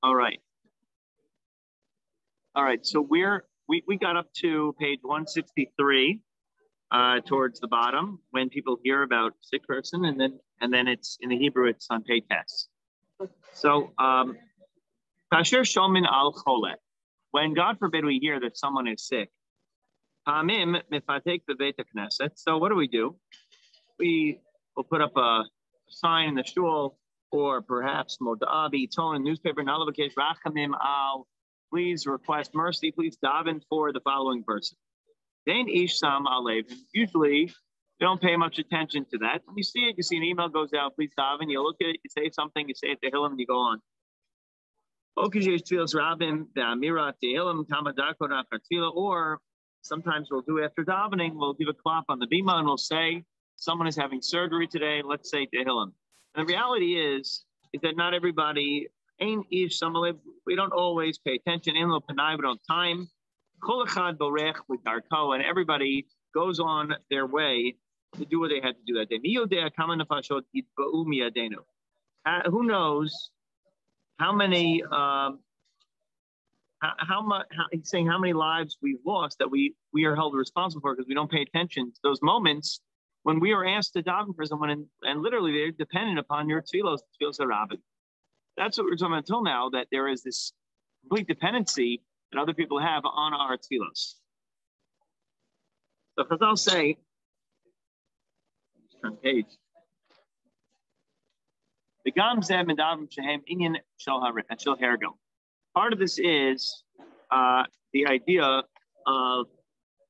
All right. All right. So we got up to page 163 towards the bottom when people hear about sick person, and then it's in the Hebrew, it's on page test. So Kasher Shomin al Chole. When God forbid we hear that someone is sick, Hamim mifatek bebeit knesset. So what do? We will put up a sign in the shul, or perhaps moda'abi, tone in newspaper, nalavakesh rachamim al. Please request mercy. Please daven for the following person. Then ish sam alev. Usually, you don't pay much attention to that. When you see it, you see an email goes out. Please daven. You look at it. You say something. You say it to Hillam, and you go on. Or sometimes we'll do after davening, we'll give a clap on the bima and we'll say, someone is having surgery today, let's say Tehillim. And the reality is that not everybody, we don't always pay attention, we don't time. And everybody goes on their way to do what they had to do that day. Who knows how many, he's saying how many lives we've lost that we are held responsible for because we don't pay attention to those moments when we are asked to daven for someone and literally they're dependent upon your tefillos rabbi. That's what we're talking about until now, that there is this complete dependency that other people have on our tefillos. So if I'll say, turn page. The gam zem and daven shehem inyan shel hergel. Part of this is the idea of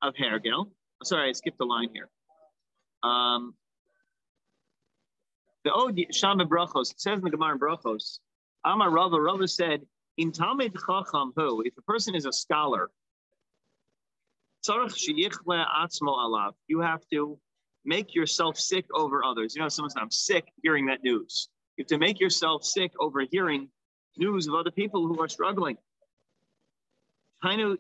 hergel. Sorry, I skipped a line here. The Od Shama Brachos, it says in the Gemara in Brachos, Amar Rava said, in Talmid Chacham hu, if a person is a scholar, you have to make yourself sick over others. You know, someone said, I'm sick hearing that news. You have to make yourself sick over hearing news of other people who are struggling. He's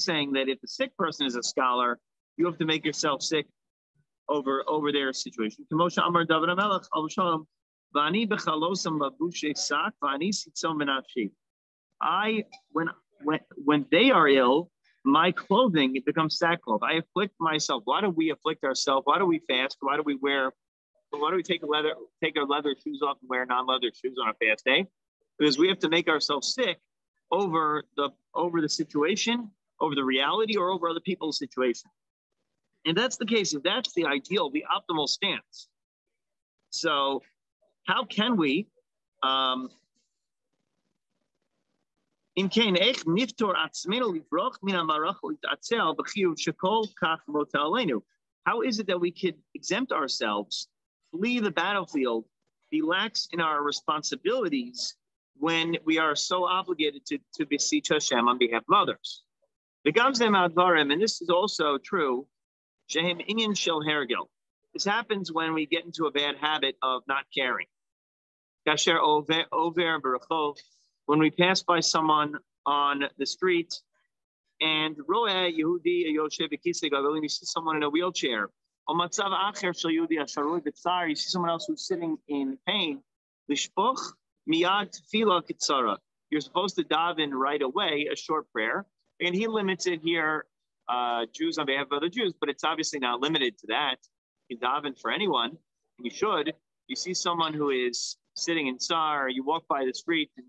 saying that if the sick person is a scholar, you have to make yourself sick over their situation. When they are ill, my clothing, it becomes sackcloth. I afflict myself. Why do we afflict ourselves? Why do we fast? Why do we take our leather shoes off and wear non-leather shoes on a fast day? Because we have to make ourselves sick over the situation, over the reality, or over other people's situation. And that's the case. If that's the ideal, the optimal stance. So how can we how is it that we could exempt ourselves, flee the battlefield, be lax in our responsibilities when we are so obligated to beseech Hashem on behalf of others? And this is also true. This happens when we get into a bad habit of not caring. When we pass by someone on the street and you see someone in a wheelchair, you see someone else who's sitting in pain, you're supposed to daven right away a short prayer. And he limits it here, Jews on behalf of other Jews, but it's obviously not limited to that. You can daven for anyone, and you should. You see someone who is sitting in tsar, you walk by the street, and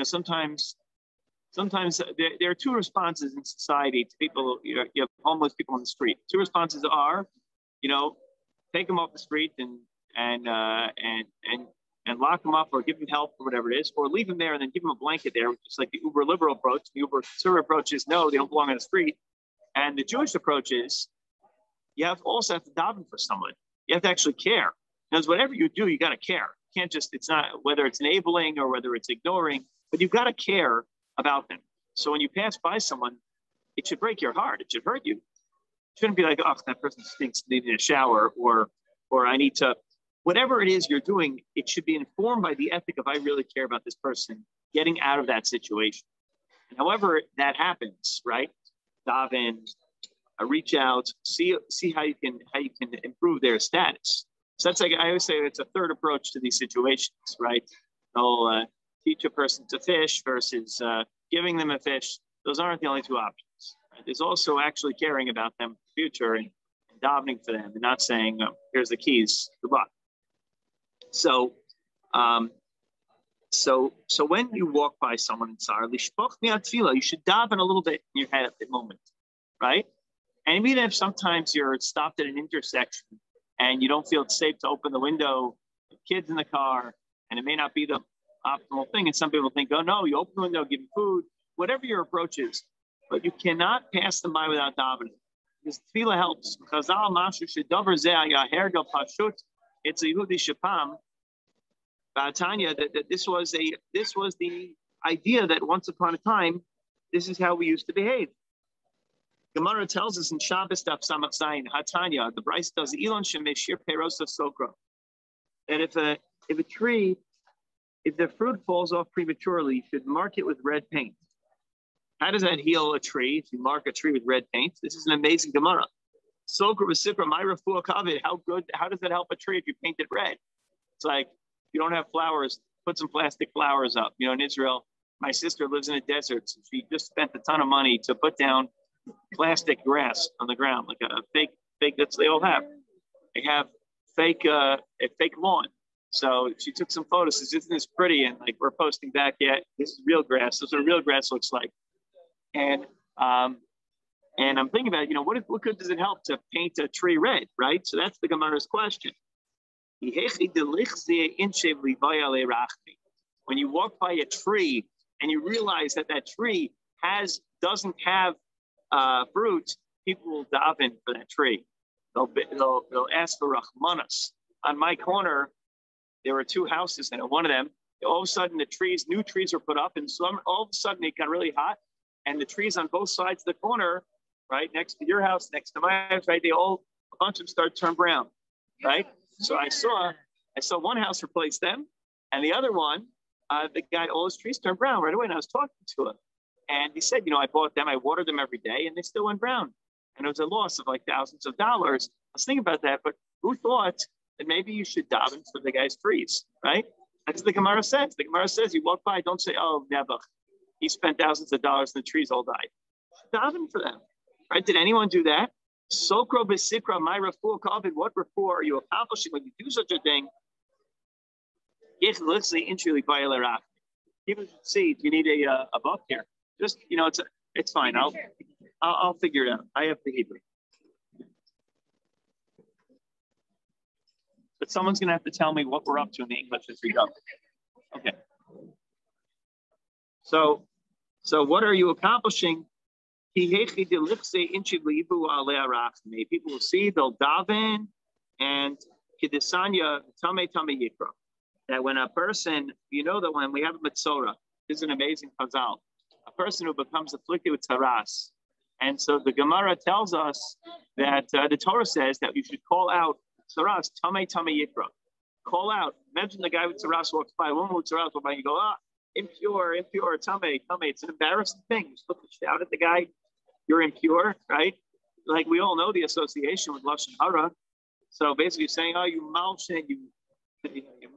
sometimes there are two responses in society to people. You have homeless people on the street. Two responses are, take them off the street and lock them up or give them help or whatever it is, or leave them there and then give them a blanket there, which is like the uber liberal approach. The uber conservative approach is no, they don't belong on the street. And the Jewish approach is you also have to daven for someone. You have to actually care. Because whatever you do, you got to care. You can't just, it's not whether it's enabling or whether it's ignoring, but you've got to care about them. So when you pass by someone, it should break your heart. It should hurt you. It shouldn't be like, oh, that person stinks, needing a shower, or I need to, whatever it is you're doing, it should be informed by the ethic of I really care about this person getting out of that situation. And however that happens, right? daven, reach out, see how you can improve their status. So that's like I always say, it's a third approach to these situations, right? They'll teach a person to fish versus giving them a fish. Those aren't the only two options. Right? There's also actually caring about them in the future and davening for them, and not saying, "Here's the keys, good luck." So, so when you walk by someone in Tsar, lishpoch mi'at tefillah, you should daven a little bit in your head at the moment, right? And even if sometimes you're stopped at an intersection and you don't feel it's safe to open the window, kids in the car, and it may not be the optimal thing. And some people think, oh no, you open the window, give them food, whatever your approach is, but you cannot pass them by without davening. Because tefillah helps. Because it's a Yehudi Shapam, Tanya, that this was the idea that once upon a time, this is how we used to behave. Gemara tells us in Shabbos Daf Samach Zayin, Hatanya, the Bryce does Elon Shemeshir Peros of Sokra, that if a tree, if the fruit falls off prematurely, you should mark it with red paint. How does that heal a tree? If you mark a tree with red paint, this is an amazing Gemara. Sokra v'sikra myra fuah kavid. How does that help a tree if you paint it red? It's like, if you don't have flowers, put some plastic flowers up. You know, in Israel, my sister lives in a desert, so she just spent a ton of money to put down plastic grass on the ground, like a fake that's they all have. They have a fake lawn. So she took some photos. Says, isn't this pretty? And like we're posting back, yeah, this is real grass. This is what real grass looks like. And I'm thinking about, what good does it help to paint a tree red, right? So that's the Gemara's question. When you walk by a tree and you realize that tree doesn't have fruit, people will daven for that tree. They'll ask for rachmanas. On my corner, there were two houses, and one of them, all of a sudden, new trees were put up, and all of a sudden it got really hot, and the trees on both sides of the corner, right next to your house, next to my house, right, a bunch of them started to turn brown, right? So I saw one house replace them, and the other one, the guy, all his trees turned brown right away, and I was talking to him. And he said, I bought them, I watered them every day, and they still went brown. And it was a loss of like thousands of dollars. I was thinking about that, but who thought that maybe you should daven for the guy's trees, right? That's what the Gemara says. The Gemara says, you walk by, don't say, oh, never. He spent thousands of dollars and the trees all died. Daven for them, right? Did anyone do that? Sokro b'sikra, my refuah kavod. What refuah are you accomplishing when you do such a thing? People should see, do you need a book here? Just, it's fine. I'll figure it out. I have the Hebrew. But someone's going to have to tell me what we're up to in the English as we go. Okay. So what are you accomplishing? People will see, they'll daven, and that when a person, that when we have a mitzvah, this is an amazing chazal, a person who becomes afflicted with tzaras. And so the Gemara tells us that the Torah says that you should call out tzaras, tamei yikra. Call out. Imagine the guy with tzaras walks by, a woman with tzaras walks by, and you go, impure, tamei. It's an embarrassing thing. You're supposed to shout at the guy, you're impure, right? Like we all know the association with Lashon Hara. So basically saying, oh, you malshin, you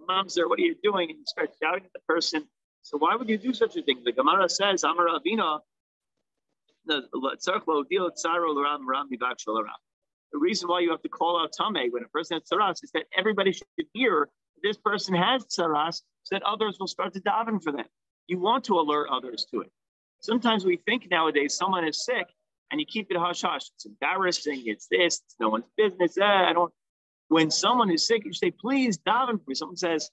mamzer, what are you doing? And you start shouting at the person. So why would you do such a thing? The Gemara says, Amar Avina, the reason why you have to call out Tameh when a person has tzaras is that everybody should hear this person has tzaras, so that others will start to daven for them. You want to alert others to it. Sometimes we think nowadays someone is sick and you keep it hush hush. It's embarrassing. It's this. It's no one's business. When someone is sick, you say, please daven for me. Someone says,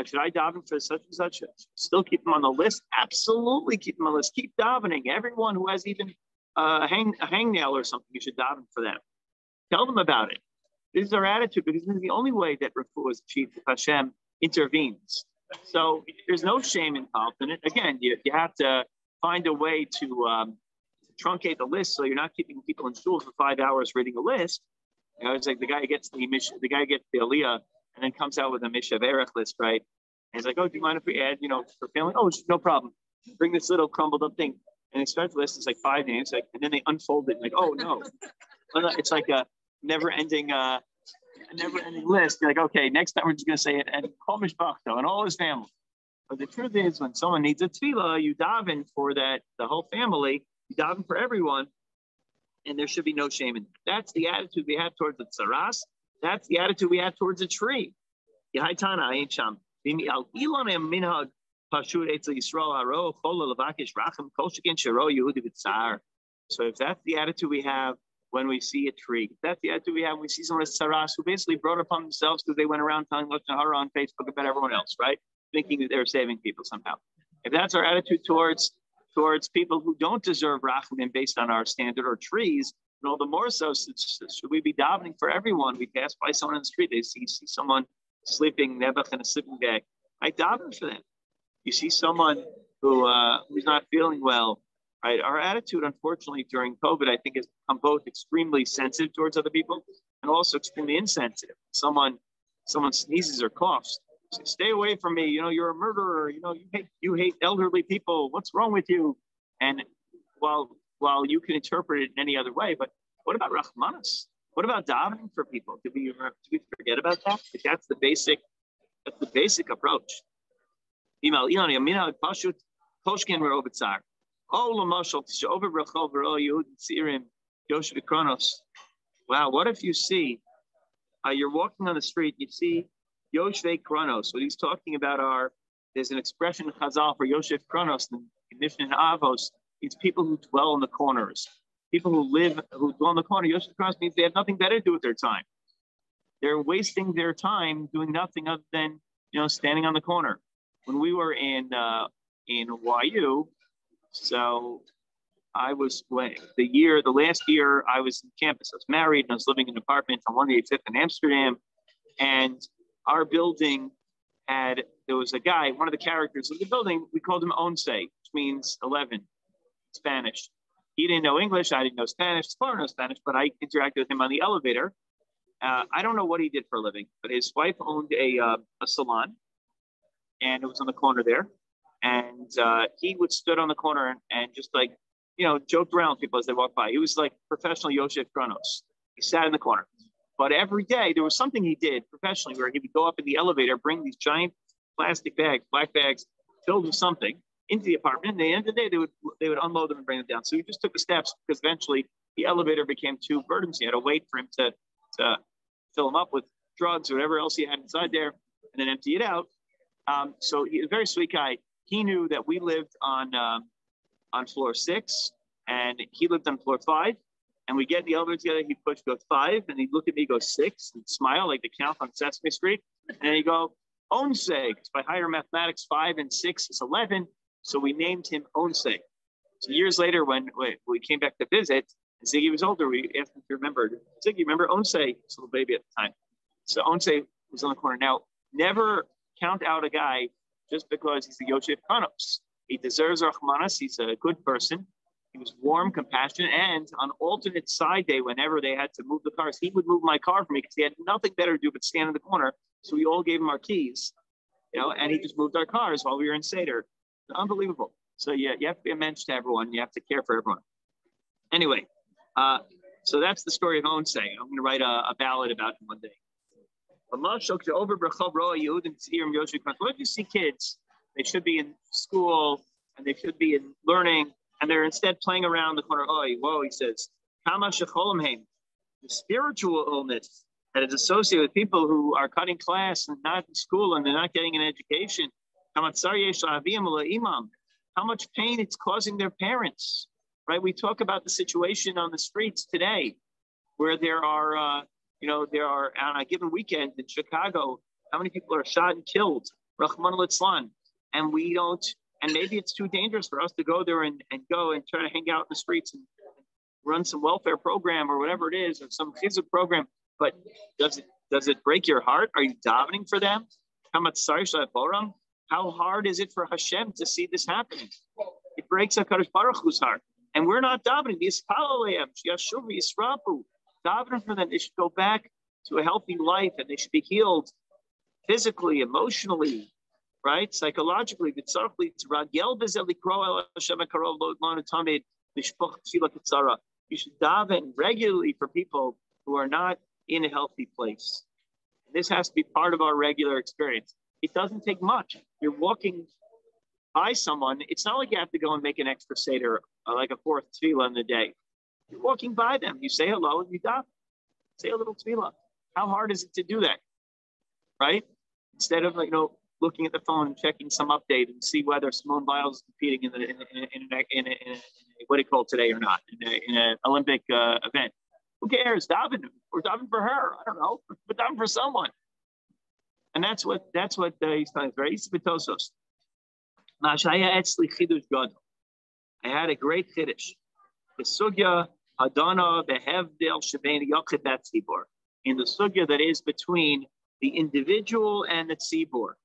should I daven for such and such? Still keep them on the list? Absolutely keep them on the list. Keep davening. Everyone who has even a hangnail or something, you should daven for them. Tell them about it. This is our attitude, because this is the only way that refuah is achieved if Hashem intervenes. So there's no shame involved in it. Again, you have to find a way to truncate the list so you're not keeping people in school for 5 hours reading a list. It's like the guy gets the Aliyah and then comes out with a Mishav Erech list, right? And he's like, oh, do you mind if we add, for family? Oh, no problem. Bring this little crumbled up thing. and they start the list. It's like 5 names, like, and then they unfold it, like, oh no, it's like a never-ending list. You're like, okay, next time we're just gonna say it, and Kol Mishpachto and all his family. But the truth is, when someone needs a tefillah, you daven for that, the whole family. You daven for everyone, and there should be no shame in that. That's the attitude we have towards the tzaras. That's the attitude we have towards a tree. Yahaitana ain't sham. So if that's the attitude we have when we see a tree, if that's the attitude we have when we see someone as tzaras who basically brought it upon themselves because they went around telling Lashon Hara on Facebook about everyone else, right? Thinking that they're saving people somehow. If that's our attitude towards people who don't deserve rachamim based on our standard or trees, and all the more so should we be davening for everyone. We pass by someone in the street, they see someone sleeping nebuch in a sleeping bag. I daven for them. You see someone who's not feeling well, right? Our attitude, unfortunately, during COVID, I think, has become both extremely sensitive towards other people and also extremely insensitive. Someone sneezes or coughs, say, stay away from me. You're a murderer. You hate elderly people. What's wrong with you? And while you can interpret it in any other way, but what about Rahmanas? What about davening for people? Did we forget about that? That's the basic approach. Oh, wow, what if you see, you're walking on the street, you see Yoshvei Kronos. What he's talking about there's an expression in Chazal for Yoshev Kronos, the condition in Avos. It's people who dwell in the corners. People who dwell in the corner. Yoshev Kronos means they have nothing better to do with their time. They're wasting their time doing nothing other than, standing on the corner. When we were in YU, so the last year I was in campus. I was married and I was living in an apartment on 185th in Amsterdam, and our building there was a guy, one of the characters of the building, we called him Once, which means 11, Spanish. He didn't know English, I didn't know Spanish, Spartan knows Spanish, but I interacted with him on the elevator. I don't know what he did for a living, but his wife owned a salon, and it was on the corner there. And he would stood on the corner and just joked around with people as they walked by. He was like professional Yosef Kronos. He sat in the corner. But every day there was something he did professionally where he would go up in the elevator, bring these giant plastic bags, black bags, filled with something into the apartment. And at the end of the day, they would unload them and bring them down. So he just took the steps because eventually the elevator became too burdensome. He had to wait for him to fill them up with drugs or whatever else he had inside there and then empty it out. So he's a very sweet guy. He knew that we lived on floor 6 and he lived on floor 5. And we get in the elevator together. He'd push, go 5, and he'd look at me, go 6, and smile like the count on Sesame Street. And then he'd go, Onse, because by higher mathematics, 5 and 6 is 11. So we named him Onse. So years later, when we came back to visit, and Ziggy was older, we asked him if he remembered. Ziggy, remember Onse? He was a little baby at the time. So Onse was on the corner. Now, never count out a guy just because he's the Yosef Kronos. He deserves Rahmanas. He's a good person. He was warm, compassionate, and on alternate side day, whenever they had to move the cars, he would move my car for me because he had nothing better to do but stand in the corner. So we all gave him our keys, and he just moved our cars while we were in Seder. Unbelievable. So yeah, you have to be a mensch to everyone. You have to care for everyone. Anyway, so that's the story of Onse. I'm going to write a ballad about him one day. What if you see kids? They should be in school and they should be in learning. And they're instead playing around the corner. Whoa, he says, the spiritual illness that is associated with people who are cutting class and not in school and they're not getting an education. How much pain it's causing their parents, right? We talk about the situation on the streets today where there are on a given weekend in Chicago, how many people are shot and killed, Rahman al-Islam, and we don't. And maybe it's too dangerous for us to go there and go and try to hang out in the streets and run some welfare program or whatever it is, or some chizuk program. But does it break your heart? Are you davening for them? How hard is it for Hashem to see this happening? It breaks HaKadosh Baruch Hu's heart. And we're not davening. Davening for them. They should go back to a healthy life and they should be healed physically, emotionally, right? Psychologically, you should daven regularly for people who are not in a healthy place. This has to be part of our regular experience. It doesn't take much. You're walking by someone. It's not like you have to go and make an extra seder, like a fourth tefillah in the day. You're walking by them. You say hello and you daven. Say a little tefillah. How hard is it to do that, right? Instead of looking at the phone and checking some update and see whether Simone Biles is competing in a what do you call it today or not in an Olympic event. Who cares? Daven. We're davening for her. I don't know, but daven for someone. And that's what he's telling us. Right? I had a great chiddush. The sugya hadana behevdel shebein yochid tzibor. In the sugya that is between the individual and the tzibor.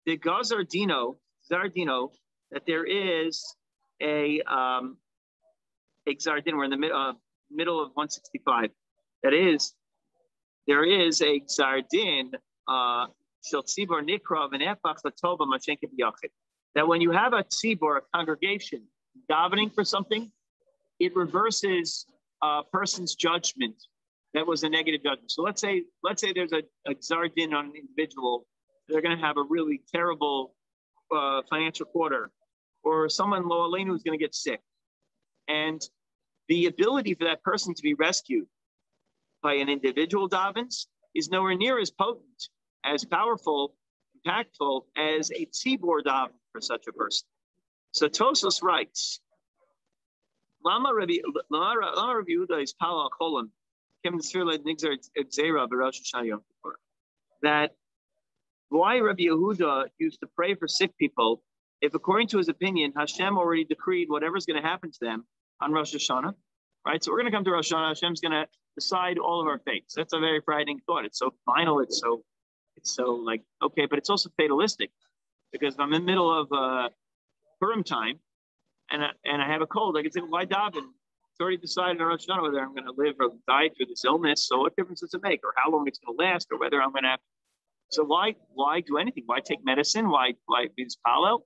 The Zardino, that there is a Gzardin, we're in the middle of 165. That is, there is a Gzardin, Shel Tzibor Nikrav and Epach Latova Mashenke B'Yachid. That when you have a tzibor, a congregation, davening for something, it reverses a person's judgment. That was a negative judgment. So let's say there's a Gzardin on an individual. They're going to have a really terrible financial quarter, or someone Lo Aleinu who's going to get sick. And the ability for that person to be rescued by an individual davens is nowhere near as potent, as powerful, impactful as a tzibor daven for such a person. So Tosos writes, Lama Rabbi Yehuda is Pala Cholim, that why Rabbi Yehuda used to pray for sick people if, according to his opinion, Hashem already decreed whatever's going to happen to them on Rosh Hashanah, right? So we're going to come to Rosh Hashanah. Hashem's going to decide all of our fates. That's a very frightening thought. It's so final. It's so like, okay, but it's also fatalistic, because if I'm in the middle of Purim time and I have a cold, I can say, why daven? It's already decided on Rosh Hashanah whether I'm going to live or die through this illness. So what difference does it make, or how long it's going to last, or whether I'm going to have. So why do anything? Why take medicine? Why be this palo?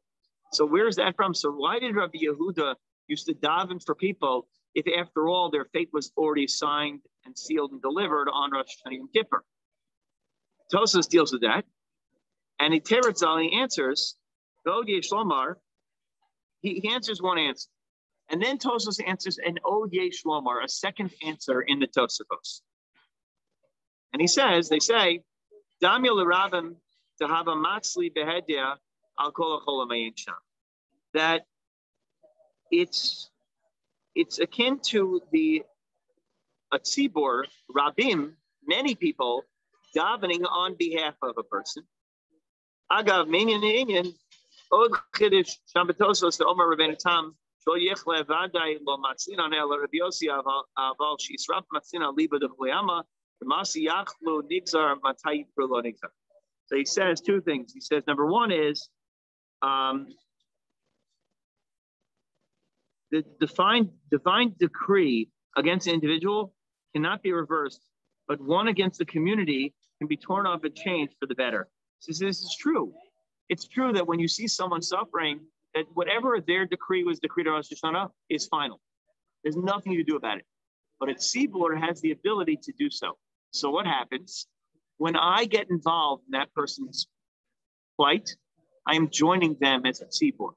So where is that from? So why did Rabbi Yehuda used to daven for people if, after all, their fate was already signed and sealed and delivered on Rosh Hashanah Yom Kippur? Tosas deals with that, and he answers. He answers one answer, and then Tosas answers an Od Yesh Lomar, a second answer in the Tosafos. And they say. That it's akin to a tzibor, rabim, many people davening on behalf of a person. Agav minyan od chiddush shambatosos the Omer Rabbeinu Tam shol yechle vaday lo matzin on el Rabbi Yossi aval shisrap matzin al liba de huyama. So he says two things. He says, number one is the divine decree against an individual cannot be reversed, but one against the community can be torn off and changed for the better. So this is true. It's true that when you see someone suffering, that whatever their decree was decreed on Rosh Hashanah is final. There's nothing you can do about it. But a tzibor has the ability to do so. So what happens when I get involved in that person's plight? I am joining them as a tzibor.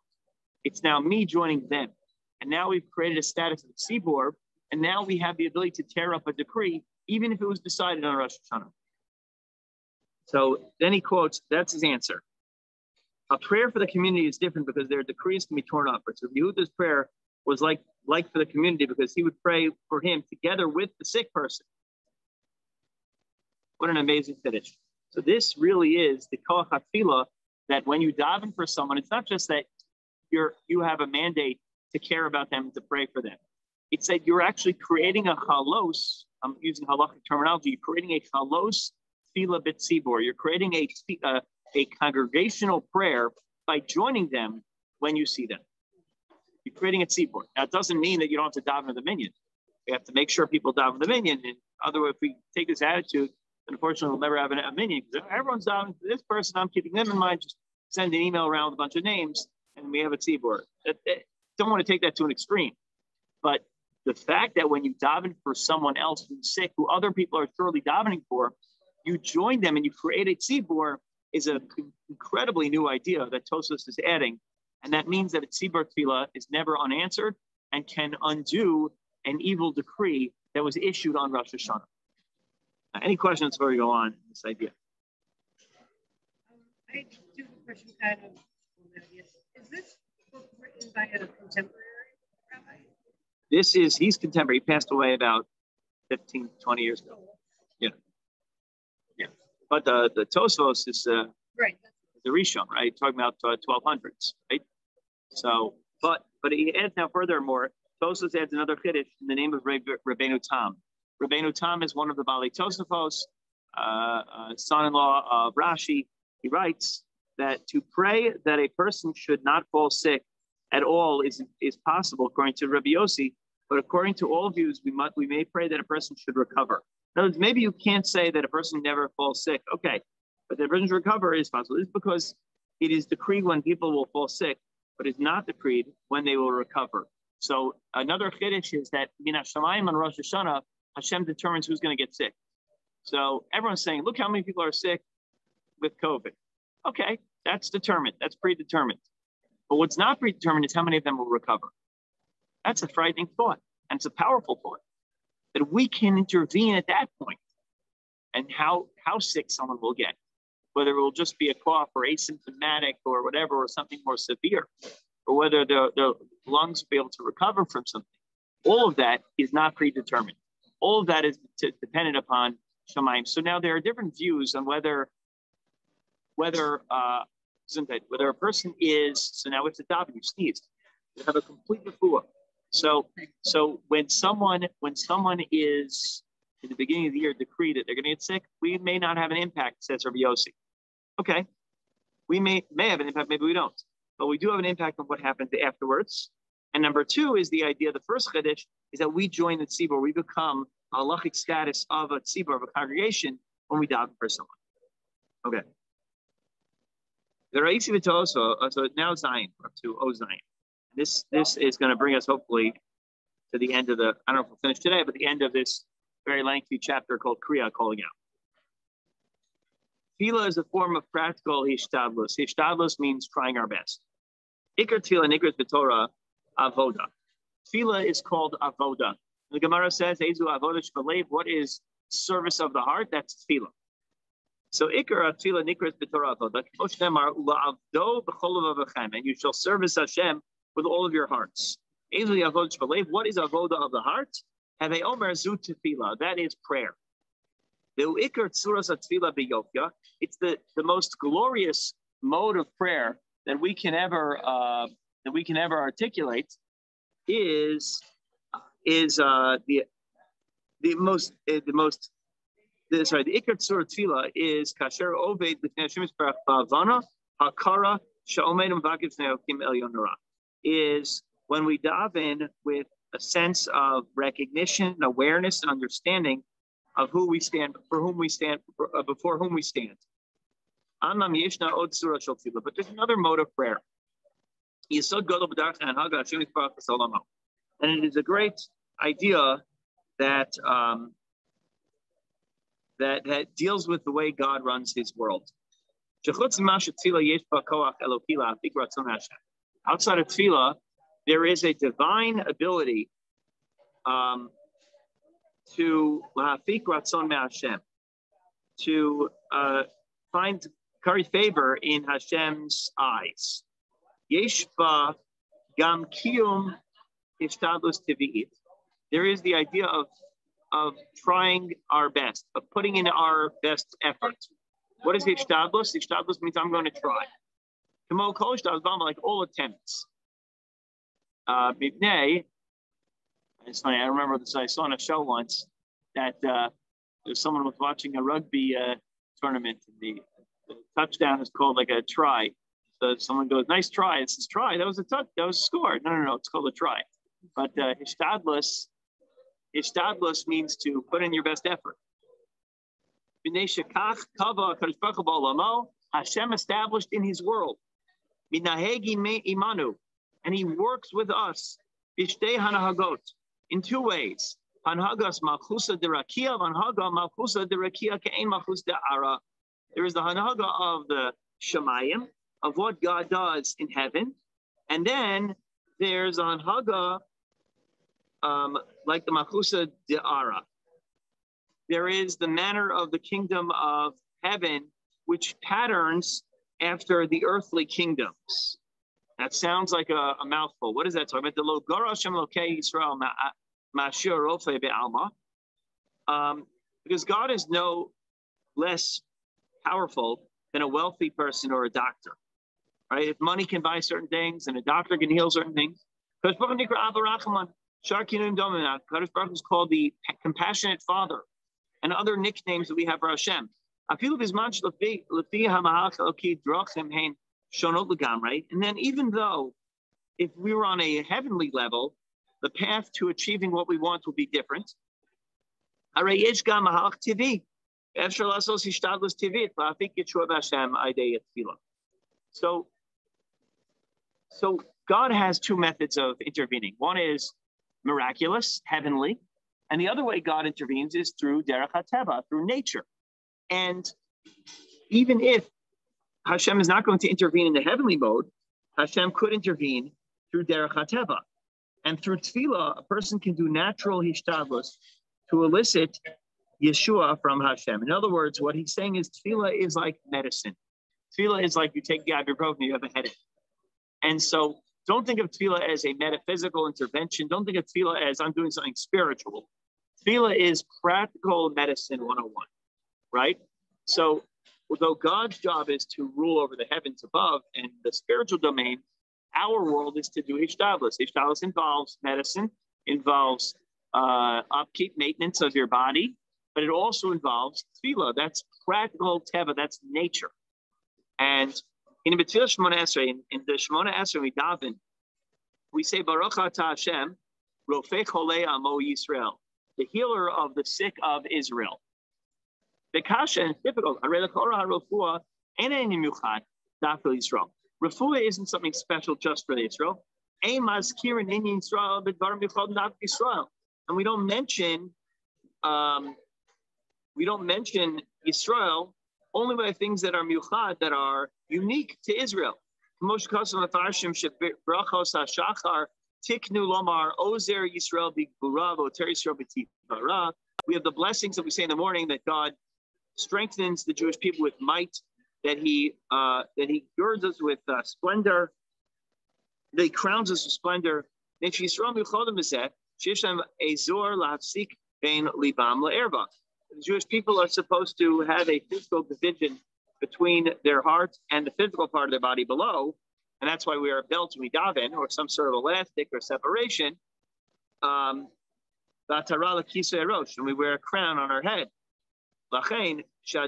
It's now me joining them. And now we've created a status of tzibor, and now we have the ability to tear up a decree, even if it was decided on Rosh Hashanah. So then he quotes, that's his answer. A prayer for the community is different because their decrees can be torn up. So Yehuda's prayer was like for the community, because he would pray for him together with the sick person. What an amazing finish. So this really is the koach hatfilah, that when you daven for someone, it's not just that you have a mandate to care about them and to pray for them. It's that you're actually creating a chalos. I'm using halachic terminology. You're creating a chalos tefillah b'tzibor. You're creating a congregational prayer by joining them when you see them. You're creating a tzibor. Now, it doesn't mean that you don't have to daven with the minyan. We have to make sure people daven with the minyan. And otherwise, if we take this attitude, unfortunately, we'll never have a minyan. Because everyone's davening for this person, I'm keeping them in mind. Just send an email around with a bunch of names and we have a tzibur. Don't want to take that to an extreme. But the fact that when you daven for someone else who's sick, who other people are surely davening for, you join them and you create a tzibur is an incredibly new idea that Tosfos is adding. And that means that a tzibur tefillah is never unanswered and can undo an evil decree that was issued on Rosh Hashanah. Any questions before we go on this idea? I do a question kind of on that. Is this book written by a contemporary rabbi? He's contemporary. He passed away about 15, 20 years ago. Yeah. But the Tosfos is right. The Rishon, right? Talking about 1200s, right? So, but he adds now furthermore, Tosfos adds another chiddush in the name of Rabbeinu Tam. Rabbeinu Tam is one of the Balei Tosafos, son-in-law of Rashi. He writes that to pray that a person should not fall sick at all is possible according to Rabbi Yossi, but according to all views, we may pray that a person should recover. In other words, maybe you can't say that a person never falls sick. Okay, but that a person should recover is possible. It's because it is decreed when people will fall sick, but it's not decreed when they will recover. So another chiddush is that Min HaShamayim on Rosh Hashanah, Hashem determines who's going to get sick. So everyone's saying, look how many people are sick with COVID. Okay, that's determined. That's predetermined. But what's not predetermined is how many of them will recover. That's a frightening thought. And it's a powerful thought that we can intervene at that point and how sick someone will get, whether it will just be a cough or asymptomatic or whatever, or something more severe, or whether their lungs will be able to recover from something. All of that is not predetermined. All of that is dependent upon Shamayim. So now there are different views on whether a person is, so now it's a daven, you sneezed, you have a complete refuah. So when someone is in the beginning of the year decreed that they're going to get sick, we may not have an impact, says Rabbi Yossi. Okay, we may have an impact, maybe we don't, but we do have an impact on what happens afterwards. And number two is the idea, the first chiddush is that we join the tzibur, we become a halachic status of a tzibur, of a congregation, when we daven for someone. Okay. The Ra'isi V'Toso, so now Zion, up to O Zion. This is going to bring us hopefully to the end of I don't know if we'll finish today, but the end of this very lengthy chapter called Kriya, calling out. Tefillah is a form of practical hishtadlus. Hishtadlus means trying our best. Ikar tefillah, nikrat b'Torah, avoda. Tefillah is called avoda. The Gemara says, Ezu avoda shbalev, what is service of the heart? That's tefillah. So ikar tefillah nikrat b'Torah avoda. And you shall service Hashem with all of your hearts. What is avoda of the heart? That is prayer. It's the most glorious mode of prayer that we can ever articulate. Is the ikar tzura tefillah is kasher oved b'fnei Hashem yisparach ba'avana hakara she'omed u'mvakiv b'fnei Elokim elyon nora. Is when we dive in with a sense of recognition, awareness, and understanding of who we stand, for whom we stand, before whom we stand. But there's another mode of prayer. And it is a great idea that that deals with the way God runs His world. Outside of tefillah, there is a divine ability to lahafik ratzon me'Hashem, to curry favor in Hashem's eyes. Yesh ba gam kiyum hishtadlus tevi'it. There is the idea of trying our best, of putting in our best effort. What is hishtadlus? Hishtadlus means I'm going to try. Like all attempts. It's funny, I remember this, I saw on a show once that someone was watching a rugby tournament, and the touchdown is called like a try. So someone goes, nice try. It says, try, that was a score. No, it's called a try. But hishtadlus means to put in your best effort. Hashem established in his world. Minahegi imanu. And he works with us. Bishtei hanahagot. In two ways. Hanhagas malchusa derakia, hanhaga malchusa derakia ke'en malchus de'ara. There is the hanhaga of the shemayim, of what God does in heaven. And then there's a hanhaga like the malchusa de'ara. There is the manner of the kingdom of heaven, which patterns after the earthly kingdoms. That sounds like a mouthful. What is that talking about? The lo gara Hashem lokei Yisrael ma'ashir rofe be'alma. Because God is no less powerful than a wealthy person or a doctor, right? If money can buy certain things and a doctor can heal certain things, Kadosh Baruch is called the compassionate Father, and other nicknames that we have for Hashem. And then even though if we were on a heavenly level, the path to achieving what we want will be different. So God has two methods of intervening. One is miraculous, heavenly, and the other way God intervenes is through derech hateva, through nature. And even if Hashem is not going to intervene in the heavenly mode, Hashem could intervene through derech hateva. And through tefillah, a person can do natural hishtadlus to elicit Yeshua from Hashem. In other words, what he's saying is tefillah is like medicine. Tefillah is like you take the ibuprofen, you have a headache. And so don't think of tefillah as a metaphysical intervention. Don't think of tefillah as I'm doing something spiritual. Tefillah is practical medicine 101, right? So although God's job is to rule over the heavens above and the spiritual domain, our world is to do hishtadlus. Hishtadlus involves medicine, involves upkeep, maintenance of your body, but it also involves tefillah. That's practical teva, that's nature. And in the Shemona Esrei, in the Shemona Esrei we daven, we say Baruch Atah Hashem, Rofei Cholei Amo Yisrael, the healer of the sick of Israel. The kasha is difficult. Refuah isn't something special just for Israel. And we don't mention Israel only by things that are muchad, that are unique to Israel. We have the blessings that we say in the morning, that God strengthens the Jewish people with might, that he girds us with splendor, that he crowns us with splendor. The Jewish people are supposed to have a physical division between their heart and the physical part of their body below, and that's why we wear belts when we daven, or some sort of elastic or separation. And we wear a crown on our head. So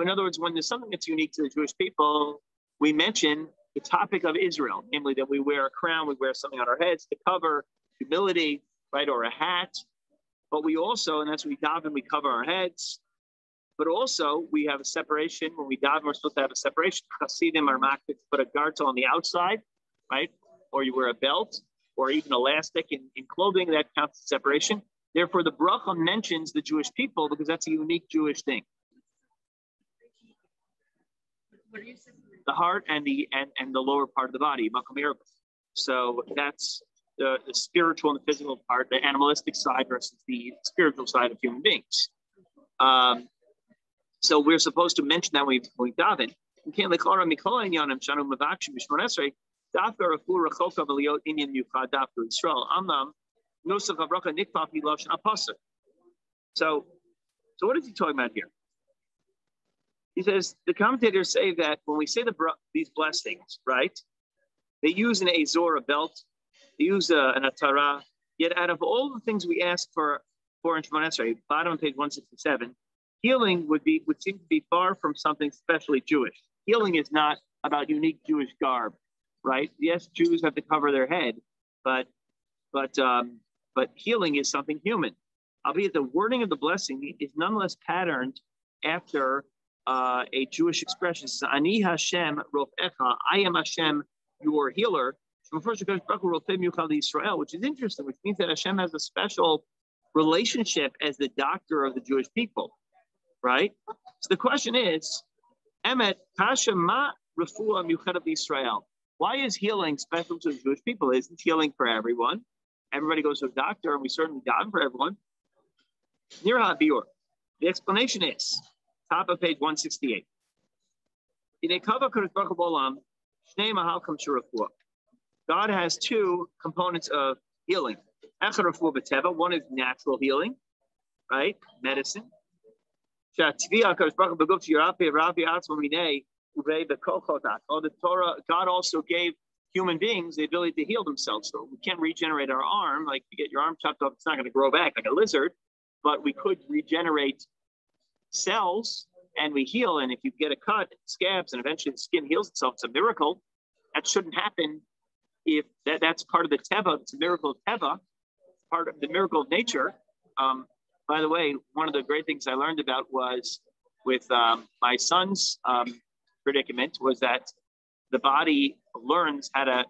in other words, when there's something that's unique to the Jewish people, we mention the topic of Israel, namely that we wear a crown, we wear something on our heads to cover humility, right, or a hat. But we also, and that's when we daven, we cover our heads. But also, we have a separation. When we daven, we're supposed to have a separation. Chassidim are makbid to put a gartel on the outside, right? Or you wear a belt, or even elastic in clothing, that counts as separation. Therefore, the bracha mentions the Jewish people because that's a unique Jewish thing. What are you saying? The heart and the lower part of the body, makom erba. So that's the spiritual and the physical part, the animalistic side versus the spiritual side of human beings. So we're supposed to mention that when we daven. So what is he talking about here? He says, the commentators say that when we say these blessings, right, they use an azor, a belt, they use an atara, yet out of all the things we ask for in Shemoneh Esrei, bottom of page 167, healing would seem to be far from something especially Jewish. Healing is not about unique Jewish garb, right? Yes, Jews have to cover their head, but healing is something human. Albeit the wording of the blessing is nonetheless patterned after a Jewish expression. It says, Ani Hashem Rofecha, I am Hashem, your healer. Which is interesting, which means that Hashem has a special relationship as the doctor of the Jewish people, right? So the question is, Emet, Kasha Ma Refuah Miuchet Israel. Why is healing special to the Jewish people? Isn't healing for everyone? Everybody goes to a doctor, and we certainly daven for everyone. Nirha Biur. The explanation is, top of page 168. God has two components of healing. One is natural healing, right? Medicine. God also gave human beings the ability to heal themselves. So we can't regenerate our arm. Like you get your arm chopped off, it's not going to grow back like a lizard, but we could regenerate cells and we heal. And if you get a cut, it scabs, and eventually the skin heals itself. It's a miracle. That shouldn't happen if that's part of the teva. It's a miracle of teva, part of the miracle of nature. By the way, one of the great things I learned about was with my son's predicament was that the body learns how to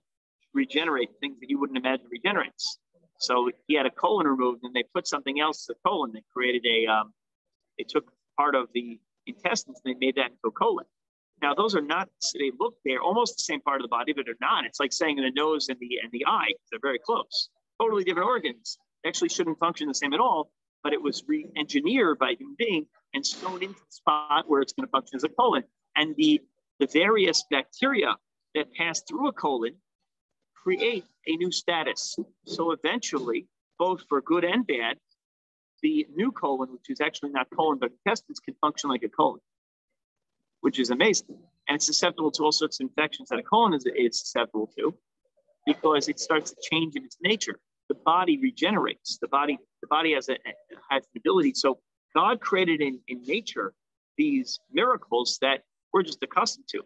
regenerate things that you wouldn't imagine regenerates. So he had a colon removed, and they put something else to the colon. They created they took part of the intestines and they made that into a colon. Now, those are not, they're almost the same part of the body, but they're not. It's like saying the nose and the eye, they're very close. Totally different organs. They actually shouldn't function the same at all, but it was re-engineered by a human being and sewn into the spot where it's going to function as a colon. And the various bacteria that pass through a colon create a new status. So eventually, both for good and bad, the new colon, which is actually not colon, but intestines, can function like a colon, which is amazing. And it's susceptible to all sorts of infections that a colon is susceptible to, because it starts to change in its nature. The body regenerates. The body has an ability. So God created in nature these miracles that we're just accustomed to,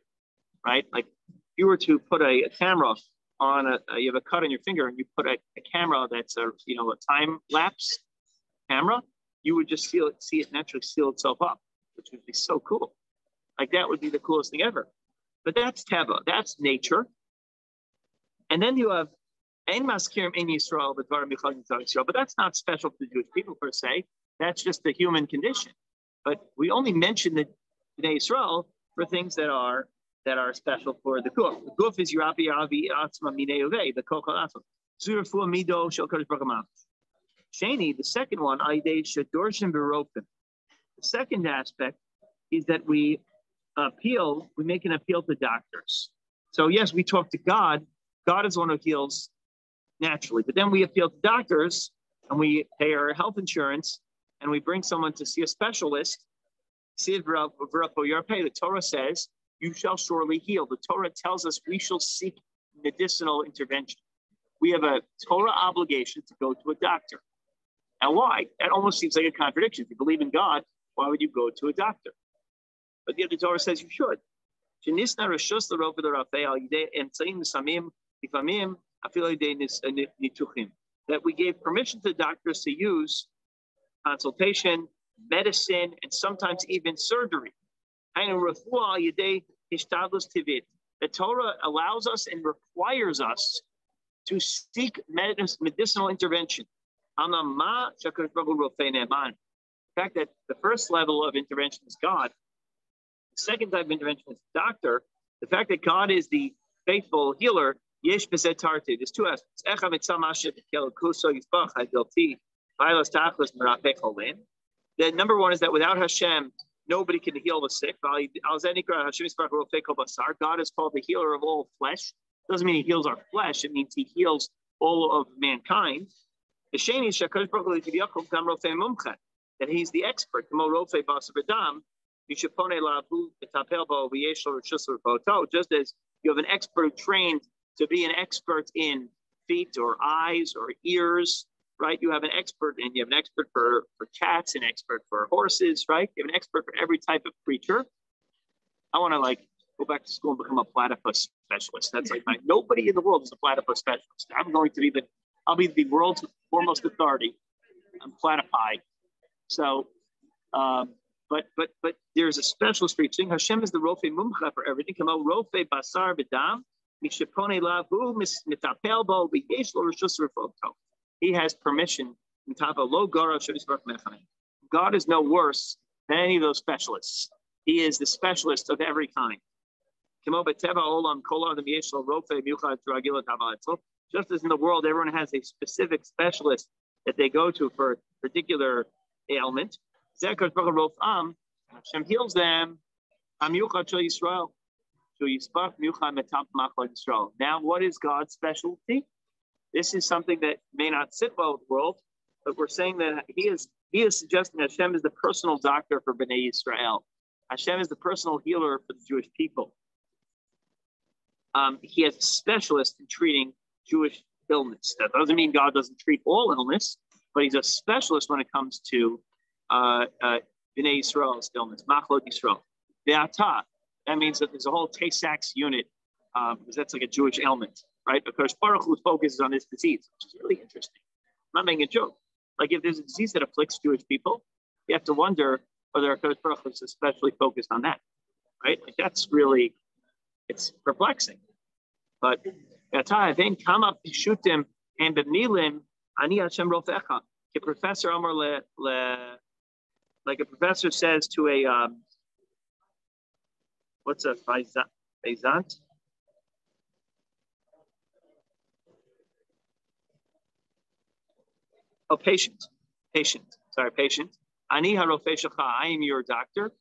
right? Like if you were to put a camera on you have a cut on your finger, and you put a camera that's a time lapse camera, you would just see it naturally seal itself up, which would be so cool. Like that would be the coolest thing ever. But that's teva, that's nature. And then you have ein maskirim ein Yisrael b'dvarim michal Yisrael, but that's not special to the Jewish people per se. That's just the human condition. But we only mention the Bnei Yisrael for things that are special for the guf. The guf is Yiravi Atzma Minei Ovei, the Kokal Atzma. Zurafu Mido Shel Kodesh Baruch Hu. Sheni, the second one, Aidei Shadorshim Beropim. The second aspect is that we make an appeal to doctors. So yes, we talk to God. God is the one who heals naturally, but then we appeal to doctors, and we pay our health insurance, and we bring someone to see a specialist. The Torah says, you shall surely heal. The Torah tells us we shall seek medicinal intervention. We have a Torah obligation to go to a doctor. Now, why? That almost seems like a contradiction. If you believe in God, why would you go to a doctor? But the Torah says you should. That we gave permission to doctors to use consultation, medicine, and sometimes even surgery. The Torah allows us and requires us to seek medicinal intervention. The fact that the first level of intervention is God, the second type of intervention is doctor, the fact that God is the faithful healer, there's two aspects. The number one is that without Hashem, nobody can heal the sick. God is called the healer of all flesh. Doesn't mean he heals our flesh. It means he heals all of mankind. The sheni is that he's the expert. Just as you have an expert trained to be an expert in feet or eyes or ears, right? You have an expert, and you have an expert for cats, an expert for horses, right? You have an expert for every type of creature. I want to go back to school and become a platypus specialist. That's nobody in the world is a platypus specialist. I'll be the world's foremost authority on platypi. So But there's a special street thing. Hashem is the Rofe Mumcha for everything. Kamo Rofe Basar B'Dam. He has permission. God is no worse than any of those specialists. He is the specialist of every kind. Just as in the world, everyone has a specific specialist that they go to for a particular ailment. Hashem heals them. Now, what is God's specialty? This is something that may not sit well with the world, but we're saying that he is suggesting that Hashem is the personal doctor for Bnei Yisrael. Hashem is the personal healer for the Jewish people. He has a specialist in treating Jewish illness. That doesn't mean God doesn't treat all illness, but he's a specialist when it comes to Bnei Yisrael's illness, Machlot Yisrael. Ve'ata, that means that there's a whole Tay-Sachs unit, because that's like a Jewish ailment, right? Because Baruch Hu focuses on this disease, which is really interesting. I'm not making a joke. Like if there's a disease that afflicts Jewish people, you have to wonder whether Baruch Hu is especially focused on that, right? Like that's really, it's perplexing. But then come up shutim and b'milim ani Hashem rofecha. A professor Amar like a professor says to a what's a faizant? Oh, patient. Sorry, patient. Ani harofei shecha. I am your doctor.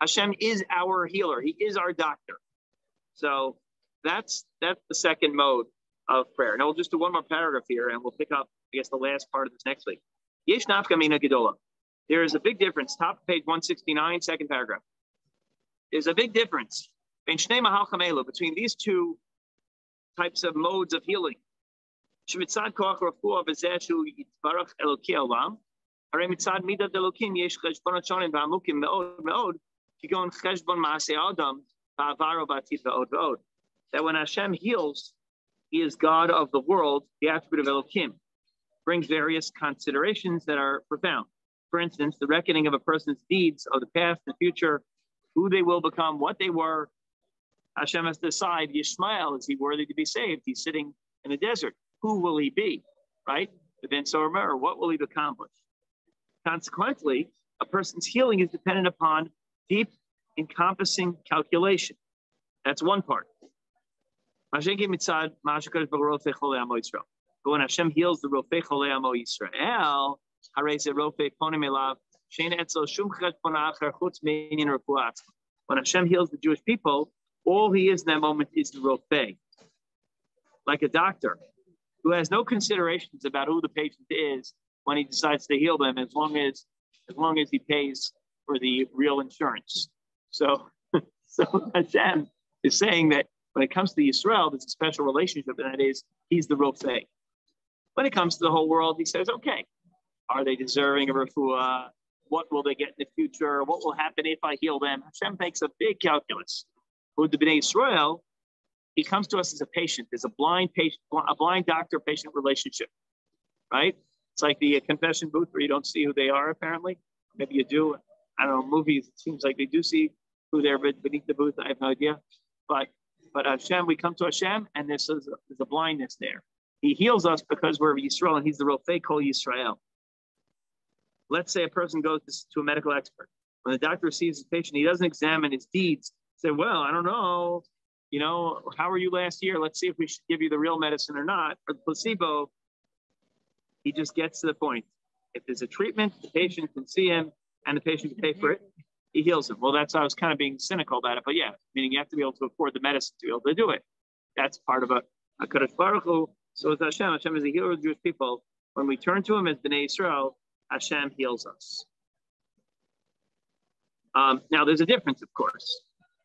Hashem is our healer. He is our doctor. So that's the second mode of prayer. Now we'll just do one more paragraph here, and we'll pick up, I guess, the last part of this next week. Yesh nafka mina gedola. There is a big difference. Top of page 169, second paragraph. There's a big difference between these two types of modes of healing. Shemitzad koach rafua v'zeshu yitbarach eloki olam. Harei mitzad midat elokim yesh cheshbonot shonim v'amukim me'od me'od kigon cheshbon ma'aseh adam v'avaro b'atid ve'od ve'od. That when Hashem heals, He is God of the world. The attribute of Elokim brings various considerations that are profound. For instance, the reckoning of a person's deeds of the past and future, who they will become, what they were. Hashem has to decide, Yishmael, is he worthy to be saved? He's sitting in the desert. Who will he be, right? What will he accomplish? Consequently, a person's healing is dependent upon deep, encompassing calculation. That's one part. But when Hashem heals the Rofei Cholei Amo Yisrael, when Hashem heals the Jewish people, all he is in that moment is the Rofei, like a doctor who has no considerations about who the patient is when he decides to heal them, as long as he pays for the real insurance. So Hashem is saying that when it comes to Yisrael, there's a special relationship, and that is he's the Rofei. When it comes to the whole world, he says, okay, are they deserving of refuah? What will they get in the future? What will happen if I heal them? Hashem makes a big calculus. With the Bnei Yisrael, he comes to us as a patient. There's a blind doctor-patient relationship, right? It's like the confession booth where you don't see who they are, apparently. Maybe you do. I don't know, movies, it seems like they do see who they're beneath the booth. I have no idea. But Hashem, we come to Hashem, and there's a blindness there. He heals us because we're Yisrael, and he's the Rofei Kol Yisrael. Let's say a person goes to a medical expert. When the doctor sees his patient, he doesn't examine his deeds. Say, well, I don't know. How were you last year? Let's see if we should give you the real medicine or not, or the placebo. He just gets to the point. If there's a treatment, the patient can see him, and the patient can pay for it. He heals him. Well, I was kind of being cynical about it, but yeah, meaning you have to be able to afford the medicine to be able to do it. That's part of a Kadosh Baruch Hu. So with Hashem is the healer of the Jewish people. When we turn to him as Bnei Yisrael, Hashem heals us. Now, there's a difference, of course,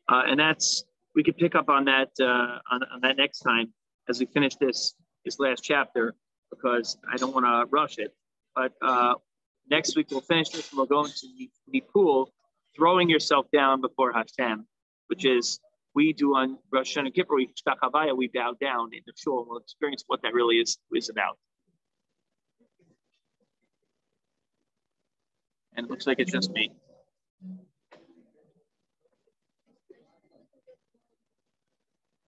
and that's we could pick up on that on that next time as we finish this last chapter, because I don't want to rush it. But next week we'll finish this and we'll go into the pool, throwing yourself down before Hashem, which is we do on Rosh Hashanah Kippur. We bow down in the shul, and we'll experience what that really is about. And it looks like it's just me.